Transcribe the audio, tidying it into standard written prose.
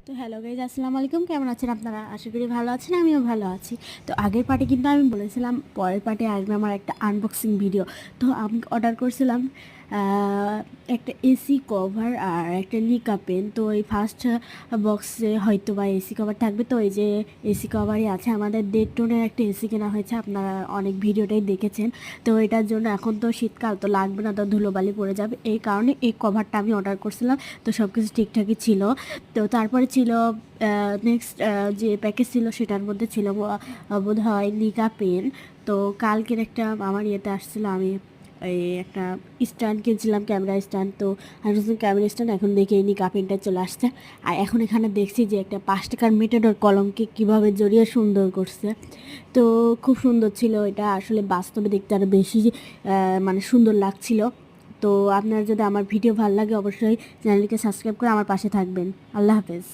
তো hello guys, আসসালামু আলাইকুম। কেমন আছেন আপনারা? আশা করি ভালো আছেন, আমিও ভালো আছি। তো আগের পার্টে কিন্তু আমি বলেছিলাম পরের পার্টে আসবে আমার একটা আনবক্সিং ভিডিও। তো আমি অর্ডার করছিলাম একটা এসি কভার আর একটা নিকা পেন। তো এই ফার্স্ট বক্সে হয়তো বা এসি কভার থাকবে। তো এই যে এসি কভারই আছে, আমাদের 1.5 টনের একটা এসি কেনা হয়েছে, আপনারা অনেক ভিডিওটাই দেখেছেন। তো এটার জন্য এখন তো শীতকাল, তো লাগবে না, তো ধুলোবালি পড়ে যাবে, এই কারণে এই কভারটা আমি অর্ডার করছিলাম। তো সব কিছু ঠিকঠাকই ছিল। তো তারপরে ছিল নেক্সট যে প্যাকেজ ছিল সেটার মধ্যে ছিল বোধ হয় নিকা পেন। তো কালকের একটা আমার ইয়েতে আসছিলো, আমি এই একটা স্ট্যান্ড কিনছিলাম, ক্যামেরা স্ট্যান্ড। তো আমি বলছিলাম ক্যামেরা স্ট্যান্ড, এখন দেখি এই নিকা পেনটা চলে আসছে। আর এখন এখানে দেখছি যে একটা 5 টাকার মেটাডোর কলমকে কীভাবে জড়িয়ে সুন্দর করছে। তো খুব সুন্দর ছিল এটা, আসলে বাস্তবে দেখতে আরও বেশি মানে সুন্দর লাগছিল। তো আপনার যদি আমার ভিডিও ভালো লাগে অবশ্যই চ্যানেলকে সাবস্ক্রাইব করে আমার পাশে থাকবেন। আল্লাহ হাফেজ।